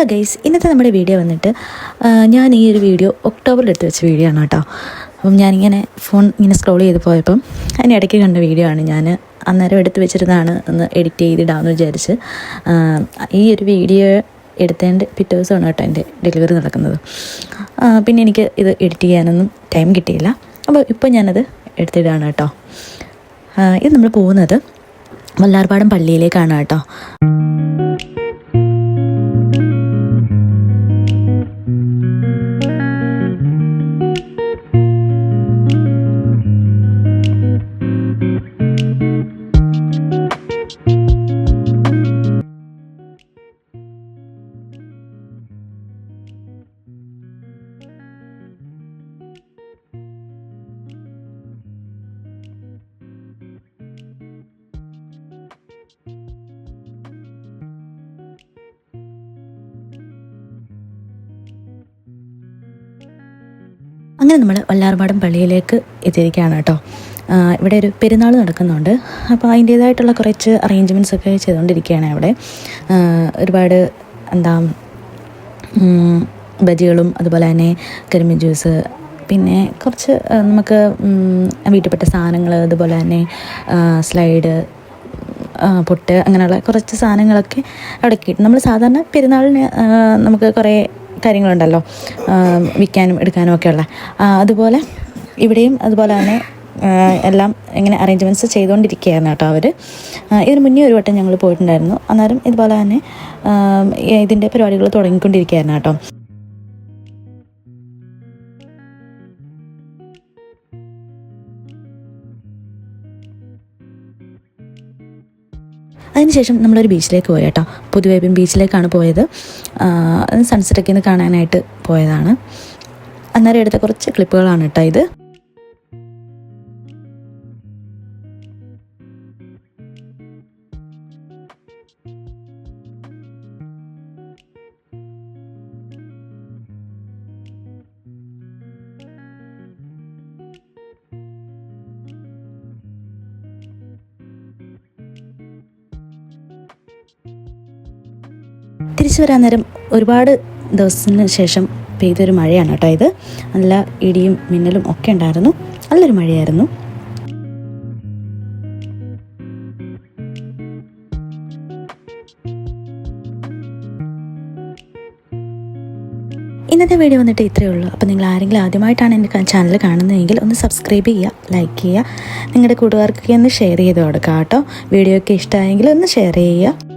Hello guys, ഇന്നത്തെ നമ്മുടെ video വന്നിട്ട് ഞാൻ ഈ ഒരു വീഡിയോ ഒക്ടോബറിൽ എടുത്ത് വെച്ച വീഡിയോ ആണ് കേട്ടോ. അപ്പം ഞാനിങ്ങനെ ഫോൺ ഇങ്ങനെ സ്ക്രോൾ ചെയ്ത് പോയപ്പം അതിനിടയ്ക്ക് കണ്ട വീഡിയോ ആണ്. ഞാൻ അന്നേരം എടുത്ത് വെച്ചിരുന്നതാണ്, ഒന്ന് എഡിറ്റ് ചെയ്തിടാമെന്ന് വിചാരിച്ച്. ഈ ഒരു വീഡിയോ എടുത്തതിൻ്റെ പിറ്റേ ദിവസമാണ് കേട്ടോ എൻ്റെ ഡെലിവറി നടക്കുന്നത്. പിന്നെ എനിക്ക് ഇത് എഡിറ്റ് ചെയ്യാനൊന്നും ടൈം കിട്ടിയില്ല. അപ്പോൾ ഇപ്പോൾ ഞാനത് എടുത്തിടുകയാണ് കേട്ടോ. ഇത് നമ്മൾ പോകുന്നത് വല്ലാർപാടം പള്ളിയിലേക്കാണ് കേട്ടോ. അങ്ങനെ നമ്മൾ വല്ലാർപാടം പള്ളിയിലേക്ക് എത്തിയിരിക്കുകയാണ് കേട്ടോ. ഇവിടെ ഒരു പെരുന്നാൾ നടക്കുന്നുണ്ട്. അപ്പോൾ അതിൻ്റേതായിട്ടുള്ള കുറച്ച് അറേഞ്ച്മെൻറ്റ്സ് ഒക്കെ ചെയ്തുകൊണ്ടിരിക്കുകയാണ് അവിടെ. ഒരുപാട് ബജികളും അതുപോലെ തന്നെ കരിമീൻ ജ്യൂസ്, പിന്നെ കുറച്ച് നമുക്ക് വീട്ടിൽപ്പെട്ട സാധനങ്ങൾ, അതുപോലെ തന്നെ സ്ലൈഡ്, പൊട്ട്, അങ്ങനെയുള്ള കുറച്ച് സാധനങ്ങളൊക്കെ അവിടെ കിട്ടും. നമ്മൾ സാധാരണ പെരുന്നാളിന് നമുക്ക് കുറേ കാര്യങ്ങളുണ്ടല്ലോ വിൽക്കാനും എടുക്കാനും ഒക്കെ ഉള്ള, അതുപോലെ ഇവിടെയും അതുപോലെ തന്നെ എല്ലാം ഇങ്ങനെ അറേഞ്ച്മെൻറ്റ്സ് ചെയ്തുകൊണ്ടിരിക്കുകയായിരുന്നു കേട്ടോ അവർ. ഇതിന് മുന്നേ ഒരു വട്ടം ഞങ്ങൾ പോയിട്ടുണ്ടായിരുന്നു. അന്നേരം ഇതുപോലെ തന്നെ ഇതിൻ്റെ പരിപാടികൾ തുടങ്ങിക്കൊണ്ടിരിക്കുകയായിരുന്നു കേട്ടോ. അതിനുശേഷം നമ്മളൊരു ബീച്ചിലേക്ക് പോയി കേട്ടോ. പുതുവൈപ്പിൻ ബീച്ചിലേക്കാണ് പോയത്. സൺസെറ്റൊക്കെ ഇന്ന് കാണാനായിട്ട് പോയതാണ്. അന്നേരം എടുത്ത കുറച്ച് ക്ലിപ്പുകളാണ് കേട്ടോ ഇത്. തിരിച്ചു വരാൻ നേരം ഒരുപാട് ദിവസത്തിന് ശേഷം പെയ്തൊരു മഴയാണ് കേട്ടോ ഇത്. നല്ല ഇടിയും മിന്നലും ഒക്കെ ഉണ്ടായിരുന്നു. നല്ലൊരു മഴയായിരുന്നു. ഇന്നത്തെ വീഡിയോ വന്നിട്ട് ഇത്രയേ ഉള്ളൂ. അപ്പോൾ നിങ്ങൾ ആരെങ്കിലും ആദ്യമായിട്ടാണ് എൻ്റെ ചാനൽ കാണുന്നതെങ്കിൽ ഒന്ന് സബ്സ്ക്രൈബ് ചെയ്യുക, ലൈക്ക് ചെയ്യുക, നിങ്ങളുടെ കൂട്ടുകാർക്കൊക്കെ ഒന്ന് ഷെയർ ചെയ്ത് കൊടുക്കുക കേട്ടോ. വീഡിയോ ഒക്കെ ഇഷ്ടമായെങ്കിൽ ഒന്ന് ഷെയർ ചെയ്യുക.